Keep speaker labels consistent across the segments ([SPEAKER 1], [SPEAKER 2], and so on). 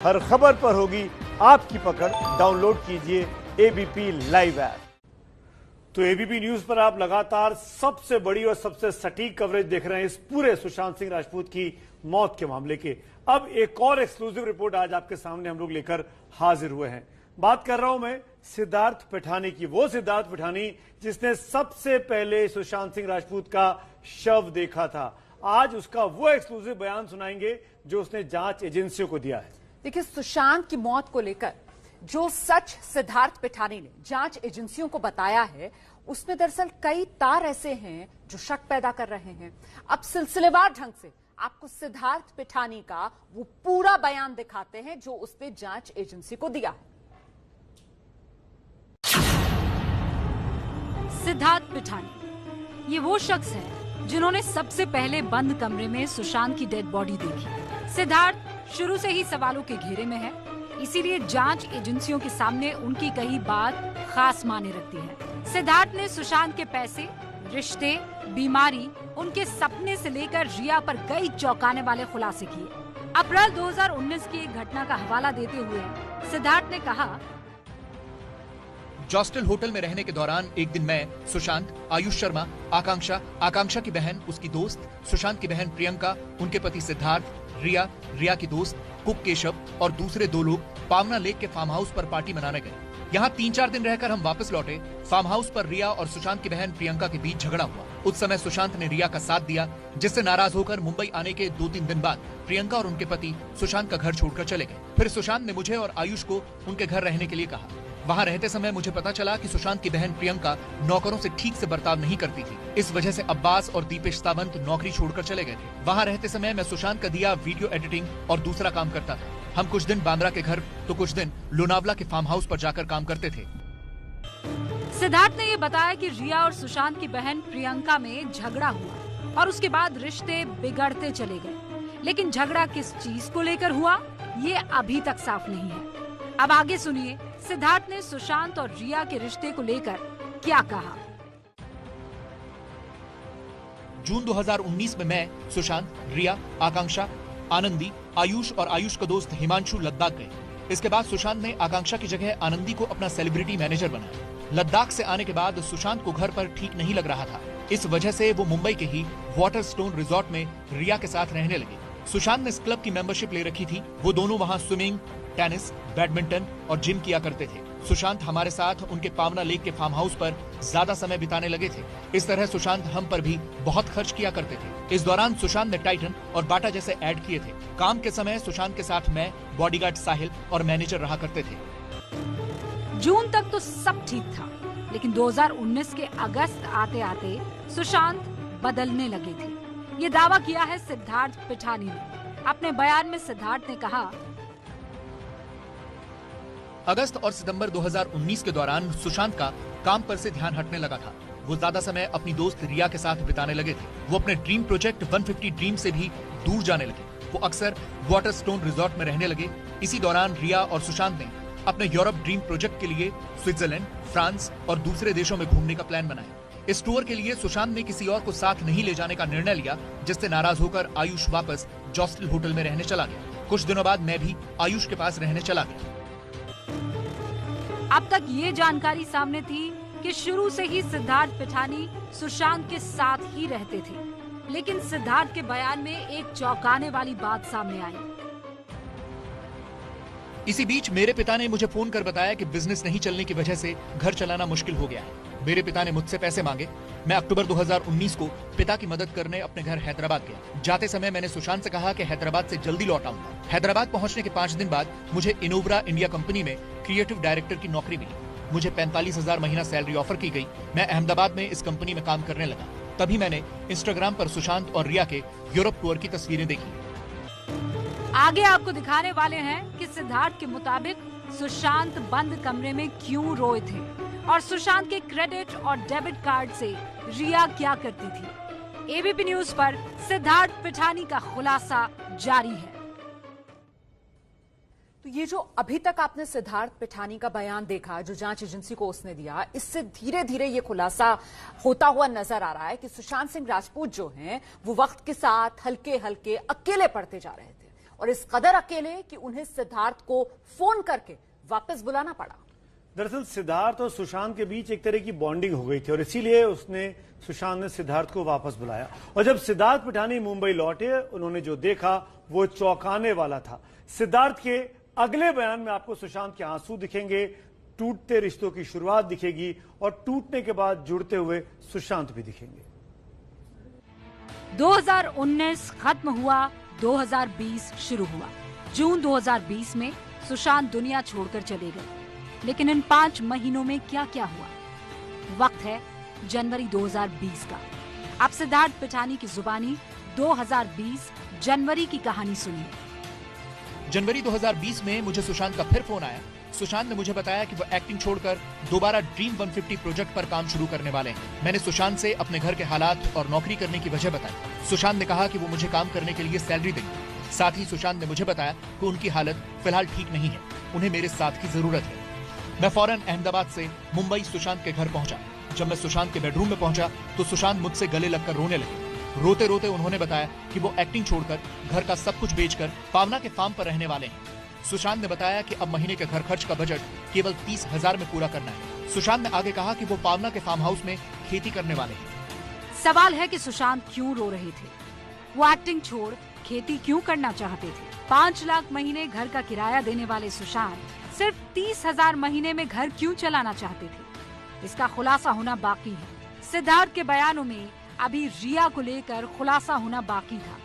[SPEAKER 1] हर खबर पर होगी आपकी पकड़। डाउनलोड कीजिए एबीपी लाइव ऐप। तो एबीपी न्यूज पर आप लगातार सबसे बड़ी और सबसे सटीक कवरेज देख रहे हैं इस पूरे सुशांत सिंह राजपूत की मौत के मामले के। अब एक और एक्सक्लूसिव रिपोर्ट आज आपके सामने हम लोग लेकर हाजिर हुए हैं। बात कर रहा हूं मैं सिद्धार्थ पिठानी की, वो सिद्धार्थ पिठानी जिसने सबसे पहले सुशांत सिंह राजपूत का शव देखा था। आज उसका वो एक्सक्लूसिव बयान सुनाएंगे जो उसने जांच एजेंसियों को दिया है।
[SPEAKER 2] देखिए, सुशांत की मौत को लेकर जो सच सिद्धार्थ पिठानी ने जांच एजेंसियों को बताया है, उसमें दरअसल कई तार ऐसे हैं जो शक पैदा कर रहे हैं। अब सिलसिलेवार ढंग से आपको सिद्धार्थ पिठानी का वो पूरा बयान दिखाते हैं जो उसने जांच एजेंसी को दिया है।
[SPEAKER 3] सिद्धार्थ पिठानी ये वो शख्स है जिन्होंने सबसे पहले बंद कमरे में सुशांत की डेड बॉडी देखी। सिद्धार्थ शुरू से ही सवालों के घेरे में है, इसीलिए जांच एजेंसियों के सामने उनकी कही बात खास मायने रखती है। सिद्धार्थ ने सुशांत के पैसे, रिश्ते, बीमारी, उनके सपने से लेकर रिया पर कई चौंकाने वाले खुलासे किए। अप्रैल 2019 की एक घटना का हवाला देते हुए सिद्धार्थ ने कहा,
[SPEAKER 4] जॉस्टल होटल में रहने के दौरान एक दिन मैं, सुशांत, आयुष शर्मा, आकांक्षा की बहन, उसकी दोस्त, सुशांत की बहन प्रियंका, उनके पति सिद्धार्थ, रिया की दोस्त, कुक केशव और दूसरे दो लोग पावना लेक के फार्म हाउस पर पार्टी मनाने गए। यहाँ 3-4 दिन रहकर हम वापस लौटे। फार्म हाउस पर रिया और सुशांत की बहन प्रियंका के बीच झगड़ा हुआ। उस समय सुशांत ने रिया का साथ दिया, जिससे नाराज होकर मुंबई आने के 2-3 दिन बाद प्रियंका और उनके पति सुशांत का घर छोड़कर चले गए। फिर सुशांत ने मुझे और आयुष को उनके घर रहने के लिए कहा। वहाँ रहते समय मुझे पता चला कि सुशांत की बहन प्रियंका नौकरों से ठीक से बर्ताव नहीं करती थी। इस वजह से अब्बास और दीपेश सावंत नौकरी छोड़कर चले गए थे। वहाँ रहते समय मैं सुशांत का दिया वीडियो एडिटिंग और दूसरा काम करता था। हम कुछ दिन बांद्रा के घर तो कुछ दिन लोनावला के फार्म हाउस पर जाकर काम करते थे।
[SPEAKER 3] सिद्धार्थ ने ये बताया कि रिया और सुशांत की बहन प्रियंका में झगड़ा हुआ और उसके बाद रिश्ते बिगड़ते चले गए। लेकिन झगड़ा किस चीज को लेकर हुआ, ये अभी तक साफ नहीं है। अब आगे सुनिए सिद्धार्थ ने सुशांत और रिया के रिश्ते को लेकर क्या कहा।
[SPEAKER 4] जून 2019 में मैं, सुशांत, रिया, आकांक्षा, आनंदी, आयुष और आयुष का दोस्त हिमांशु लद्दाख गए। इसके बाद सुशांत ने आकांक्षा की जगह आनंदी को अपना सेलिब्रिटी मैनेजर बनाया। लद्दाख से आने के बाद सुशांत को घर पर ठीक नहीं लग रहा था। इस वजह से वो मुंबई के ही वाटरस्टोन रिजॉर्ट में रिया के साथ रहने लगे। सुशांत ने इस क्लब की मेंबरशिप ले रखी थी। वो दोनों वहाँ स्विमिंग, टेनिस, बैडमिंटन और जिम किया करते थे। सुशांत हमारे साथ उनके पावना लेक के फार्म हाउस पर ज्यादा समय बिताने लगे थे। इस तरह सुशांत हम पर भी बहुत खर्च किया करते थे। इस दौरान सुशांत ने टाइटन और बाटा जैसे ऐड किए थे। काम के समय सुशांत के साथ मैं, बॉडीगार्ड साहिल और मैनेजर रहा करते थे।
[SPEAKER 3] जून तक तो सब ठीक था, लेकिन 2019 के अगस्त आते आते सुशांत बदलने लगे थे। ये दावा किया है सिद्धार्थ पिठानी ने। अपने बयान में सिद्धार्थ ने कहा,
[SPEAKER 4] अगस्त और सितंबर 2019 के दौरान सुशांत का काम पर से ध्यान हटने लगा था। वो ज्यादा समय अपनी दोस्त रिया के साथ बिताने लगे थे। वो अपने ड्रीम प्रोजेक्ट 150 ड्रीम से भी दूर जाने लगे। वो अक्सर वाटरस्टोन रिजॉर्ट में रहने लगे। इसी दौरान रिया और सुशांत ने अपने यूरोप ड्रीम प्रोजेक्ट के लिए स्विट्जरलैंड, फ्रांस और दूसरे देशों में घूमने का प्लान बनाया। इस टूर के लिए सुशांत ने किसी और को साथ नहीं ले जाने का निर्णय लिया, जिससे नाराज होकर आयुष वापस जॉस्टल होटल में रहने चला गया। कुछ दिनों बाद मैं भी आयुष के पास रहने चला गया।
[SPEAKER 3] अब तक ये जानकारी सामने थी कि शुरू से ही सिद्धार्थ पिठानी सुशांत के साथ ही रहते थे। लेकिन सिद्धार्थ के बयान में एक चौंकाने वाली बात सामने आई।
[SPEAKER 4] इसी बीच मेरे पिता ने मुझे फोन कर बताया कि बिजनेस नहीं चलने की वजह से घर चलाना मुश्किल हो गया है। मेरे पिता ने मुझसे पैसे मांगे। मैं अक्टूबर 2019 को पिता की मदद करने अपने घर हैदराबाद गया। जाते समय मैंने सुशांत से कहा कि हैदराबाद से जल्दी लौट आऊंगा। हैदराबाद पहुंचने के 5 दिन बाद मुझे इनोवरा इंडिया कंपनी में क्रिएटिव डायरेक्टर की नौकरी मिली। मुझे 45,000 महीना सैलरी ऑफर की गई। मैं अहमदाबाद में इस कंपनी में काम करने लगा। तभी मैंने इंस्टाग्राम पर सुशांत और रिया के यूरोप टूर की तस्वीरें देखी।
[SPEAKER 3] आगे आपको दिखाने वाले हैं कि सिद्धार्थ के मुताबिक सुशांत बंद कमरे में क्यों रोए थे और सुशांत के क्रेडिट और डेबिट कार्ड से रिया क्या करती थी। एबीपी न्यूज पर सिद्धार्थ पिठानी का खुलासा जारी है।
[SPEAKER 2] तो ये जो अभी तक आपने सिद्धार्थ पिठानी का बयान देखा, जो जांच एजेंसी को उसने दिया, इससे धीरे धीरे ये खुलासा होता हुआ नजर आ रहा है कि सुशांत सिंह राजपूत जो हैं वो वक्त के साथ हल्के हल्के अकेले पड़ते जा रहे थे। और इस कदर अकेले कि उन्हें सिद्धार्थ को फोन करके वापस बुलाना पड़ा।
[SPEAKER 1] दरअसल सिद्धार्थ और सुशांत के बीच एक तरह की बॉन्डिंग हो गई थी और इसीलिए सुशांत ने सिद्धार्थ को वापस बुलाया। और जब सिद्धार्थ पिठानी मुंबई लौटे, उन्होंने जो देखा वो चौंकाने वाला था। सिद्धार्थ के अगले बयान में आपको सुशांत के आंसू दिखेंगे, टूटते रिश्तों की शुरुआत दिखेगी और टूटने के बाद जुड़ते हुए सुशांत भी दिखेंगे।
[SPEAKER 3] 2019 खत्म हुआ, 2020 शुरू हुआ। जून 2020 में सुशांत दुनिया छोड़कर चले गए, लेकिन इन 5 महीनों में क्या क्या हुआ? वक्त है जनवरी 2020 का। आप सिद्धार्थ पिठानी की जुबानी 2020 जनवरी की कहानी सुनिए।
[SPEAKER 4] जनवरी 2020 में मुझे सुशांत का फिर फोन आया। सुशांत ने मुझे बताया कि वो एक्टिंग छोड़कर दोबारा ड्रीम 150 प्रोजेक्ट पर काम शुरू करने वाले हैं। मैंने सुशांत से अपने घर के हालात और नौकरी करने की वजह बताई। सुशांत ने कहा कि वो मुझे काम करने के लिए सैलरी देंगे। साथ ही सुशांत ने मुझे बताया कि उनकी हालत फिलहाल ठीक नहीं है, उन्हें मेरे साथ की जरूरत है। मैं फौरन अहमदाबाद से मुंबई सुशांत के घर पहुंचा। जब मैं सुशांत के बेडरूम में पहुंचा तो सुशांत मुझसे गले लगकर रोने लगे। रोते रोते उन्होंने बताया कि वो एक्टिंग छोड़कर घर का सब कुछ बेचकर पावना के फार्म पर रहने वाले हैं। सुशांत ने बताया कि अब महीने के घर खर्च का बजट केवल 30,000 में पूरा करना है। सुशांत ने आगे कहा कि वो पावना के फार्म हाउस में खेती करने वाले हैं।
[SPEAKER 3] सवाल है कि सुशांत क्यों रो रहे थे? वो एक्टिंग छोड़ खेती क्यों करना चाहते थे? 5 लाख महीने घर का किराया देने वाले सुशांत सिर्फ 30,000 महीने में घर क्यों चलाना चाहते थे? इसका खुलासा होना बाकी है। सिद्धार्थ के बयानों में अभी रिया को लेकर खुलासा होना बाकी था।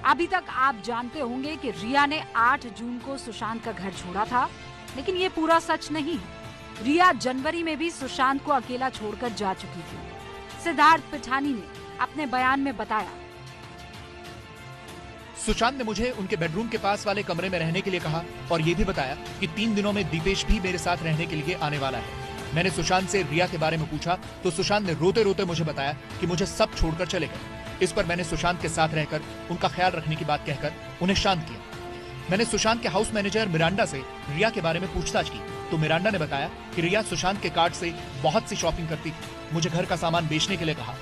[SPEAKER 3] अभी तक आप जानते होंगे कि रिया ने 8 जून को सुशांत का घर छोड़ा था, लेकिन ये पूरा सच नहीं है। रिया जनवरी में भी सुशांत को अकेला छोड़कर जा चुकी थी। सिद्धार्थ पिठानी ने अपने बयान में बताया,
[SPEAKER 4] सुशांत ने मुझे उनके बेडरूम के पास वाले कमरे में रहने के लिए कहा और ये भी बताया कि 3 दिनों में दीपेश भी मेरे साथ रहने के लिए आने वाला है। मैंने सुशांत से रिया के बारे में पूछा तो सुशांत ने रोते रोते मुझे बताया कि मुझे सब छोड़कर चले गए। इस पर मैंने सुशांत के साथ रहकर उनका ख्याल रखने की बात कहकर उन्हें शांत किया। मैंने सुशांत के हाउस मैनेजर मिरांडा से रिया के बारे में पूछताछ की तो मिरांडा ने बताया कि रिया सुशांत के कार्ड से बहुत सी शॉपिंग करती थी। मुझे घर का सामान बेचने के लिए कहा।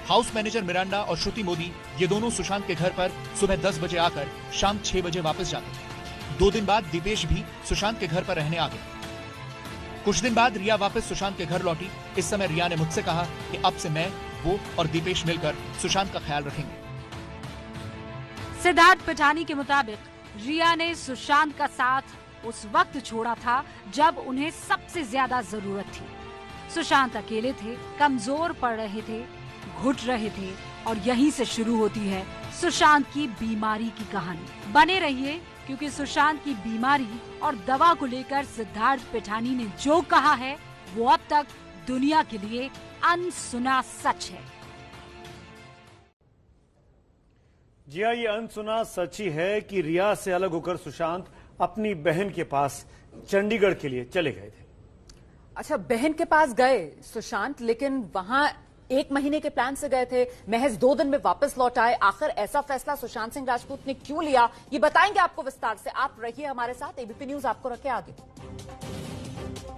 [SPEAKER 4] हाउस मैनेजर मिरांडा और श्रुति मोदी ये दोनों सुशांत के घर पर सुबह 10 बजे आकर शाम 6 बजे वापस जाते। 2 दिन बाद दीपेश भी सुशांत के घर पर रहने आ गए। कुछ दिन बाद रिया वापस सुशांत के घर लौटी। इस समय रिया ने मुझसे कहा कि अब से मैं, वो और दीपेश मिलकर सुशांत का ख्याल रखेंगे।
[SPEAKER 3] सिद्धार्थ पिठानी के मुताबिक रिया ने सुशांत का साथ उस वक्त छोड़ा था जब उन्हें सबसे ज्यादा जरूरत थी। सुशांत अकेले थे, कमजोर पड़ रहे थे, घुट रहे थे और यहीं से शुरू होती है सुशांत की बीमारी की कहानी। बने रहिए, क्योंकि सुशांत की बीमारी और दवा को लेकर सिद्धार्थ पिठानी ने जो कहा है वो अब तक दुनिया के लिए अनसुना सच है।
[SPEAKER 1] जी हाँ, ये अनसुना सच ही है कि रिया से अलग होकर सुशांत अपनी बहन के पास चंडीगढ़ के लिए चले गए थे।
[SPEAKER 2] अच्छा, बहन के पास गए सुशांत, लेकिन वहां 1 महीने के प्लान से गए थे, महज 2 दिन में वापस लौट आए। आखिर ऐसा फैसला सुशांत सिंह राजपूत ने क्यों लिया, ये बताएंगे आपको विस्तार से। आप रहिए हमारे साथ, एबीपी न्यूज आपको रखे आगे।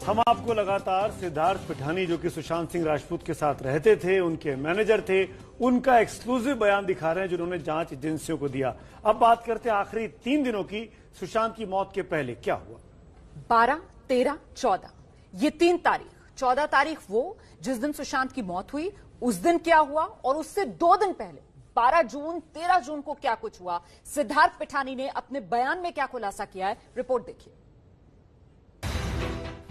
[SPEAKER 1] हम आपको लगातार सिद्धार्थ पिठानी, जो कि सुशांत सिंह राजपूत के साथ रहते थे, उनके मैनेजर थे, उनका एक्सक्लूसिव बयान दिखा रहे हैं जिन्होंने जांच एजेंसियों को दिया। अब बात करते हैं आखिरी 3 दिनों की। सुशांत की मौत के पहले क्या हुआ?
[SPEAKER 2] 12, 13, 14 ये 3 तारीख। 14 तारीख वो जिस दिन सुशांत की मौत हुई, उस दिन क्या हुआ, और उससे 2 दिन पहले 12 जून, 13 जून को क्या कुछ हुआ। सिद्धार्थ पिठानी ने अपने बयान में क्या खुलासा किया है, रिपोर्ट देखिए।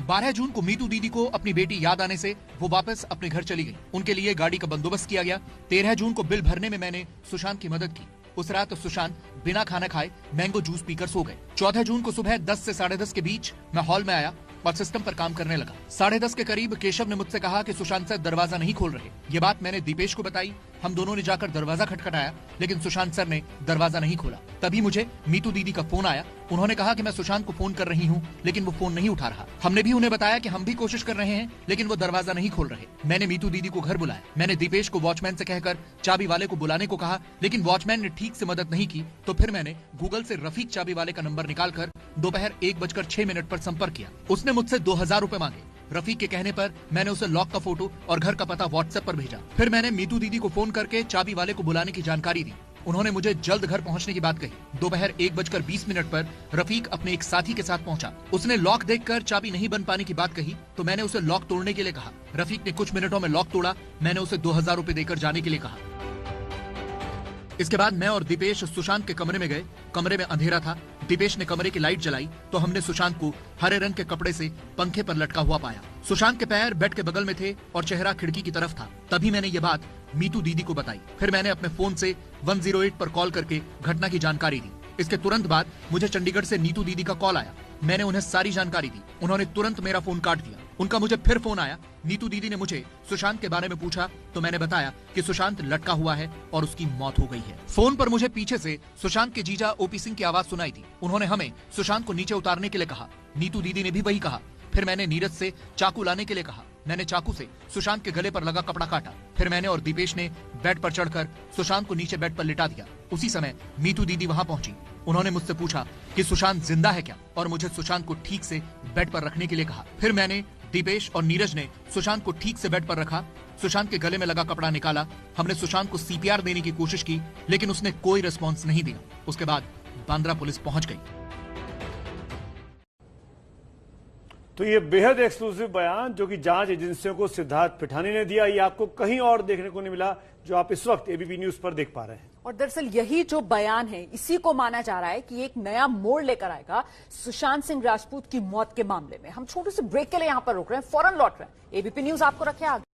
[SPEAKER 4] 12 जून को मीतू दीदी को अपनी बेटी याद आने से वो वापस अपने घर चली गई। उनके लिए गाड़ी का बंदोबस्त किया गया। 13 जून को बिल भरने में मैंने सुशांत की मदद की। उस रात सुशांत बिना खाना खाए मैंगो जूस पीकर सो गए। 14 जून को सुबह 10 से 10:30 के बीच मैं हॉल में आया और सिस्टम पर काम करने लगा। 10:30 के करीब केशव ने मुझसे कहा कि सुशांत सर दरवाजा नहीं खोल रहे। ये बात मैंने दीपेश को बताई। हम दोनों ने जाकर दरवाजा खटखटाया, लेकिन सुशांत सर ने दरवाजा नहीं खोला। तभी मुझे मीतू दीदी का फोन आया। उन्होंने कहा कि मैं सुशांत को फोन कर रही हूँ, लेकिन वो फोन नहीं उठा रहा। हमने भी उन्हें बताया कि हम भी कोशिश कर रहे हैं, लेकिन वो दरवाजा नहीं खोल रहे। मैंने मीतू दीदी को घर बुलाया। मैंने दीपेश को वॉचमैन से कहकर चाबी वाले को बुलाने को कहा, लेकिन वॉचमैन ने ठीक से मदद नहीं की। तो फिर मैंने गूगल से रफीक चाबी वाले का नंबर निकालकर दोपहर 1:06 पर संपर्क किया। उसने मुझसे 2000 रुपए मांगे। रफीक के कहने पर मैंने उसे लॉक का फोटो और घर का पता व्हाट्सएप पर भेजा। फिर मैंने मीतू दीदी को फोन करके चाबी वाले को बुलाने की जानकारी दी। उन्होंने मुझे जल्द घर पहुंचने की बात कही। दोपहर 1:20 पर रफीक अपने एक साथी के साथ पहुंचा। उसने लॉक देखकर चाबी नहीं बन पाने की बात कही तो मैंने उसे लॉक तोड़ने के लिए कहा। रफीक ने कुछ मिनटों में लॉक तोड़ा। मैंने उसे 2000 रुपए देकर जाने के लिए कहा। इसके बाद मैं और दीपेश सुशांत के कमरे में गए। कमरे में अंधेरा था। दीपेश ने कमरे की लाइट जलाई तो हमने सुशांत को हरे रंग के कपड़े से पंखे पर लटका हुआ पाया। सुशांत के पैर बेड के बगल में थे और चेहरा खिड़की की तरफ था। तभी मैंने ये बात मीतू दीदी को बताई। फिर मैंने अपने फोन से 108 पर कॉल करके घटना की जानकारी दी। इसके तुरंत बाद मुझे चंडीगढ़ से नीतू दीदी का कॉल आया। मैंने उन्हें सारी जानकारी दी। उन्होंने तुरंत मेरा फोन काट दिया। उनका मुझे फिर फोन आया। नीतू दीदी ने मुझे सुशांत के बारे में पूछा तो मैंने बताया कि सुशांत लटका हुआ है और उसकी मौत हो गई है। फोन पर मुझे पीछे से सुशांत के जीजा ओपी सिंह की आवाज सुनाई थी। उन्होंने हमें सुशांत को नीचे उतारने के लिए कहा। नीतू दीदी ने भी वही कहा। फिर मैंने नीरज से चाकू लाने के लिए कहा। मैंने चाकू से सुशांत के गले पर लगा कपड़ा काटा। फिर मैंने और दीपेश ने बेड पर चढ़कर सुशांत को नीचे बेड पर लिटा दिया। उसी समय मीतू दीदी वहां पहुंची। उन्होंने मुझसे पूछा कि सुशांत जिंदा है क्या और मुझे सुशांत को ठीक से बेड पर रखने के लिए कहा। फिर मैंने, दीपेश और नीरज ने सुशांत को ठीक से बेड पर रखा। सुशांत के गले में लगा कपड़ा निकाला। हमने सुशांत को सीपीआर देने की कोशिश की लेकिन उसने कोई रिस्पॉन्स नहीं दिया। उसके बाद बांद्रा पुलिस पहुंच गई।
[SPEAKER 1] तो ये बेहद एक्सक्लूसिव बयान जो कि जांच एजेंसियों को सिद्धार्थ पिठानी ने दिया, ये आपको कहीं और देखने को नहीं मिला जो आप इस वक्त एबीपी न्यूज पर देख पा रहे हैं।
[SPEAKER 2] और दरअसल यही जो बयान है इसी को माना जा रहा है कि एक नया मोड़ लेकर आएगा सुशांत सिंह राजपूत की मौत के मामले में। हम छोटे से ब्रेक के लिए यहां पर रुक रहे हैं, फौरन लौट रहे हैं। एबीपी न्यूज आपको रखे आगे।